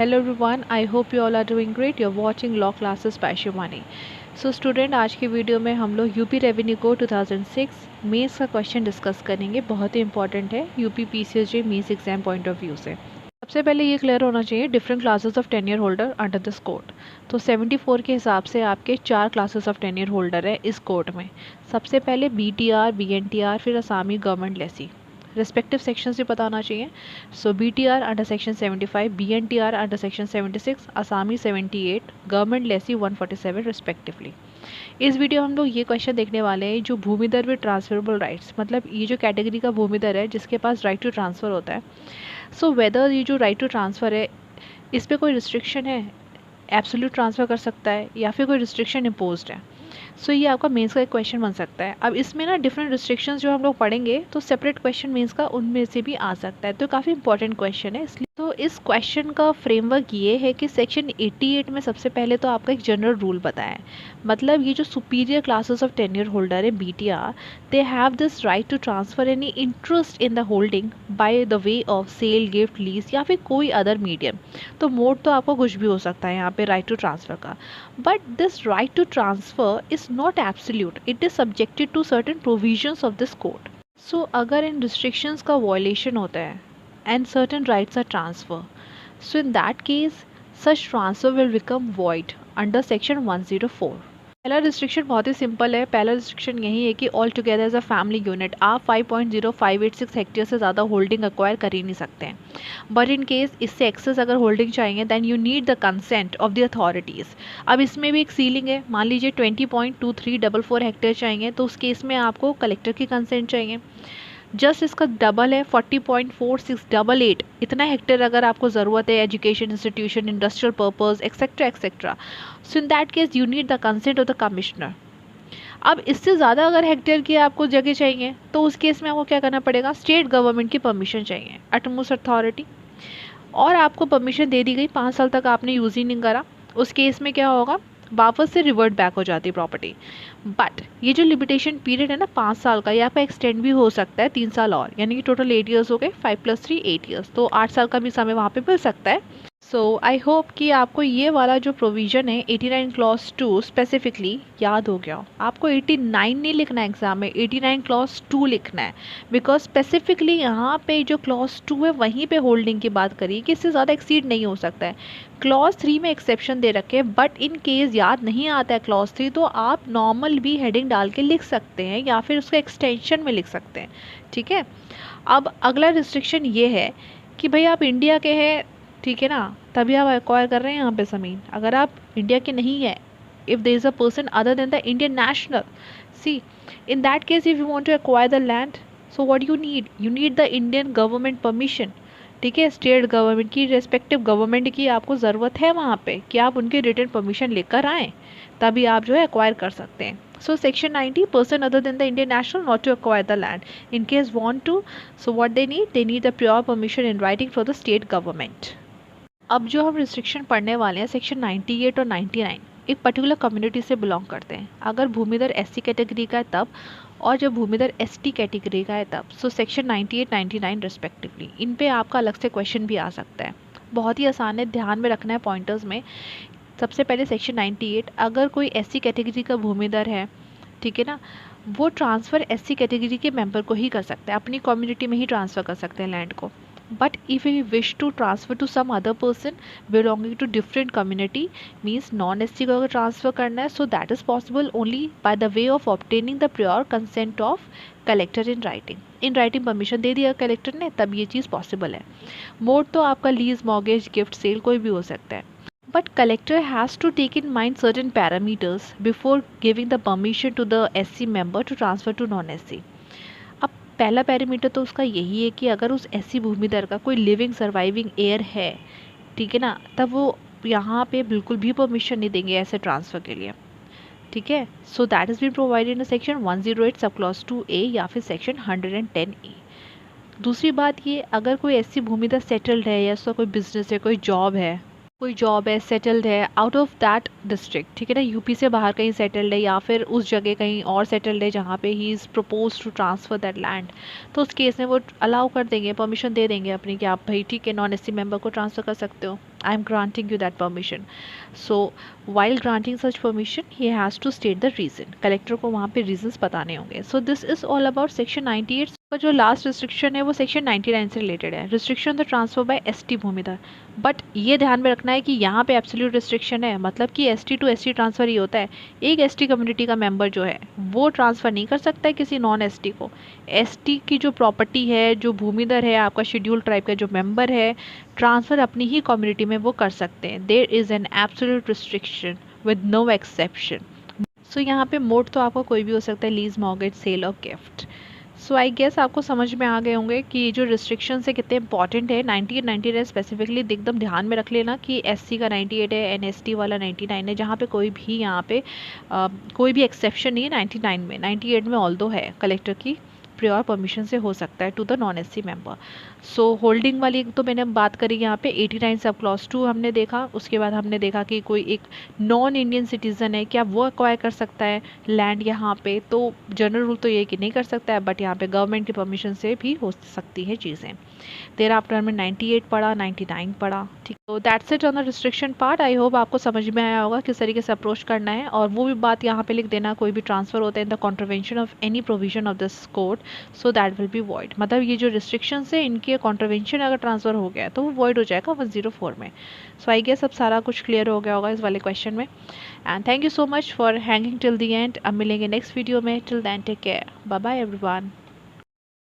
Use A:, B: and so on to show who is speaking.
A: Hello everyone, I hope you all are doing great. You're watching Law Classes by Shivani. So student, आज की video में हम लोग UP revenue code 2006 mains का question discuss करेंगे। बहुत ही इंपॉर्टेंट है UP PCSJ mains exam point of view से। सबसे पहले ये क्लियर होना चाहिए different classes of tenure holder under this code. तो 74 के हिसाब से आपके 4 क्लासेस ऑफ टेन्योर होल्डर है इस कोड में। सबसे पहले BTR, BNTR, फिर असामी गवर्नमेंट लेसी। रिस्पेक्टिव सेक्शंस भी बताना चाहिए। सो BTR under section 75, BNTR under section 76, असामी 78, गवर्नमेंट लेसी 147 रिस्पेक्टिवली। इस वीडियो हम लोग ये क्वेश्चन देखने वाले हैं जो भूमिदर विद ट्रांसफरेबल राइट्स, मतलब ये जो कैटेगरी का भूमिदर है जिसके पास राइट टू ट्रांसफ़र होता है। सो वेदर ये जो राइट टू ट्रांसफ़र है इस पर कोई रिस्ट्रिक्शन है, एब्सोल्यूट ट्रांसफ़र कर सकता है या फिर कोई रिस्ट्रिक्शन इम्पोज्ड है। सो ये आपका मेंस का एक क्वेश्चन बन सकता है। अब इसमें ना डिफरेंट रिस्ट्रिक्शंस जो हम लोग पढ़ेंगे तो सेपरेट क्वेश्चन मेंस का उनमें से भी आ सकता है, तो काफ़ी इंपॉर्टेंट क्वेश्चन है इसलिए। तो इस क्वेश्चन का फ्रेमवर्क ये है कि सेक्शन 88 में सबसे पहले तो आपका एक जनरल रूल बताया है, मतलब ये जो superior classes of tenure holder है BTR, they have this right to transfer any interest in the holding by the way of sale, gift, lease या फिर कोई अदर मीडियम। तो मोड तो आपको कुछ भी हो सकता है यहाँ पे राइट टू ट्रांसफ़र का, but this right to transfer is not absolute, it is subjected to certain provisions of this code. So अगर इन रिस्ट्रिक्शंस का वायलेशन होता है and certain rights are transferred. So in that case, such transfer will become void under section 104. पहला restriction बहुत ही simple है। पहला restriction यही है कि all together as a family unit आप 5.0586 हेक्टेयर से ज़्यादा होल्डिंग एक्वायर कर ही नहीं सकते हैं। बट इन केस इससे एक्सेस अगर होल्डिंग चाहिए then you need the consent of the authorities. अब इसमें भी एक सीलिंग है, मान लीजिए 20.2344 हेक्टेयर चाहिए तो उस केस में आपको कलेक्टर की कंसेंट चाहिए। जस्ट इसका डबल है 40.4688, इतना हेक्टेयर अगर आपको ज़रूरत है education institution, industrial purpose etcetera etcetera, so in that case you need the consent of the commissioner. अब इससे ज़्यादा अगर हेक्टेयर की आपको जगह चाहिए तो उस केस में आपको क्या करना पड़ेगा, स्टेट गवर्नमेंट की परमिशन चाहिए, अटमोस्ट अथॉरिटी, और आपको परमिशन दे दी गई 5 साल तक आपने यूज़ ही नहीं करा, उस केस में क्या होगा, वापस से रिवर्ट बैक हो जाती है प्रॉपर्टी। बट ये जो लिमिटेशन पीरियड है ना 5 साल का, ये आपका एक्सटेंड भी हो सकता है 3 साल और, यानी कि टोटल 8 ईयर्स हो गए, 5 + 3 8 ईयर्स, तो 8 साल का भी समय वहाँ पे मिल सकता है। सो आई होप कि आपको ये वाला जो प्रोविज़न है 89 क्लॉज 2 स्पेसिफिकली याद हो गया हो। आपको 89 नहीं लिखना है एग्जाम में, 89 क्लॉज 2 लिखना है, बिकॉज स्पेसिफिकली यहाँ पे जो क्लॉज 2 है वहीं पे होल्डिंग की बात करी कि इससे ज़्यादा एक्सीड नहीं हो सकता है। क्लॉज 3 में एक्सेप्शन दे रखे हैं, बट इन केस याद नहीं आता है क्लॉज 3 तो आप नॉर्मल भी हेडिंग डाल के लिख सकते हैं या फिर उसका एक्सटेंशन में लिख सकते हैं, ठीक है। अब अगला रिस्ट्रिक्शन ये है कि भाई आप इंडिया के हैं, ठीक है ना, तभी आप एक्वायर कर रहे हैं यहाँ पे ज़मीन। अगर आप इंडिया के नहीं है, if there is a person other than the Indian national, see in that case if you want to acquire the land, so what you need the Indian government permission, ठीक है। स्टेट गवर्नमेंट की, respective government की आपको ज़रूरत है वहाँ पे कि आप उनकी रिटर्न परमिशन लेकर आएँ, तभी आप जो है एक्वायर कर सकते हैं। So section 90, person other than the Indian national not to acquire the land in case want to, so what they need the pure permission in writing for the state government. अब जो हम restriction पढ़ने वाले हैं section 98 और 99 एक particular community से belong करते हैं। अगर भूमिधर SC कैटेगरी का है तब, और जब भूमिधर ST कैटेगरी का है तब। सो सेक्शन 98 99 रिस्पेक्टिवली, इन पे आपका अलग से क्वेश्चन भी आ सकता है। बहुत ही आसान है, ध्यान में रखना है पॉइंटर्स में। सबसे पहले सेक्शन 98, अगर कोई SC कैटेगरी का भूमिधर है, ठीक है ना, वो ट्रांसफ़र SC कैटेगरी के मेंबर को ही कर सकते हैं, अपनी कम्युनिटी में ही ट्रांसफ़र कर सकते हैं लैंड को। But if we wish to transfer to some other person belonging to different community, means non-SC को अगर ट्रांसफ़र करना है, so that is possible only by the way of obtaining the prior consent of collector in writing. In writing permission दे दिया collector ने, तब ये चीज़ possible है। Mode तो आपका लीज, मॉर्गेज, गिफ्ट, सेल कोई भी हो सकता है, but collector has to take in mind certain parameters before giving the permission to the SC member to transfer to non-SC. पहला पैरामीटर तो उसका यही है कि अगर उस SC भूमिधर का कोई लिविंग सर्वाइविंग एयर है, ठीक है ना, तब वो यहाँ पे बिल्कुल भी परमिशन नहीं देंगे ऐसे ट्रांसफ़र के लिए, ठीक है। So that is been provided in section 108 sub clause 2A या फिर सेक्शन 110A। दूसरी बात ये, अगर कोई SC भूमिधर सेटल्ड है या उसका कोई बिजनेस है, कोई जॉब है, सेटल्ड है आउट ऑफ दैट डिस्ट्रिक्ट, ठीक है ना, यूपी से बाहर कहीं सेटल्ड है या फिर उस जगह कहीं और सेटल्ड है जहाँ पे he is propose to transfer that land, तो उस केस में वो अलाउ कर देंगे, परमिशन दे देंगे अपनी कि आप भाई ठीक है नॉन SC मेंबर को ट्रांसफ़र कर सकते हो। I am granting you that permission. So while granting such permission he has to state the reason. Collector को वहाँ पे reasons बताने होंगे. So this is all about section 98 का जो लास्ट रिस्ट्रिक्शन है वो सेक्शन 99 से रिलेटेड है. Restriction the transfer by ST भूमिधर. बट ये ध्यान में रखना है कि यहाँ पे एब्सोल्यूट रिस्ट्रिक्शन है, मतलब कि एसटी टू एसटी ट्रांसफ़र ही होता है. एक एसटी कम्युनिटी का मेंबर जो है वो ट्रांसफ़र नहीं कर सकता है किसी नॉन एसटी को. एसटी की जो प्रॉपर्टी है, जो भूमिधर है, आपका शेड्यूल ट्राइब का जो मेंबर है, ट्रांसफ़र अपनी ही कम्युनिटी में वो कर सकते हैं. There is an absolute restriction with no exception. So यहाँ पे मोड तो आपका कोई भी हो सकता है, लीज, मॉर्गेज, सेल और गिफ्ट. सो आई गेस आपको समझ में आ गए होंगे कि जो रिस्ट्रिक्शंस है कितने इंपॉर्टेंट है. 98 99 स्पेसिफिकली एकदम ध्यान में रख लेना कि एससी का 98 है, एनएसटी वाला 99 है, जहाँ पे कोई भी यहाँ पे कोई भी एक्सेप्शन नहीं है 99 में. 98 में ऑल्दो है कलेक्टर की प्रियोर परमिशन से हो सकता है to the non SC member. So holding वाली तो मैंने बात करी यहाँ पे. 89 सब क्लॉज 2 हमने देखा. उसके बाद हमने देखा कि कोई एक नॉन इंडियन सिटीज़न है, क्या वो एक्वायर कर सकता है लैंड यहाँ पे. तो जनरल रूल तो ये कि नहीं कर सकता है, बट यहाँ पे गवर्नमेंट की परमिशन से भी हो सकती है चीज़ें. देर आफ्टर में 98 पढ़ा, 99 पढ़ा. ठीक, तो that's it on the restriction part. I hope आपको समझ में आया होगा किस तरीके से अप्रोच करना है. और वो भी बात यहाँ पे लिख देना, कोई भी ट्रांसफ़र होता है in the contravention of any provision of this code, so that will be void. मतलब ये जो रिस्ट्रिक्शन है इनके कॉन्ट्रवेंशन अगर ट्रांसफ़र हो गया तो वो वॉइड हो जाएगा 104 में. सो आई गेस अब सारा कुछ क्लियर हो गया होगा इस वाले क्वेश्चन में. And thank you so much for hanging till the end. अब मिलेंगे नेक्स्ट वीडियो में. Till then take care. Bye bye everyone.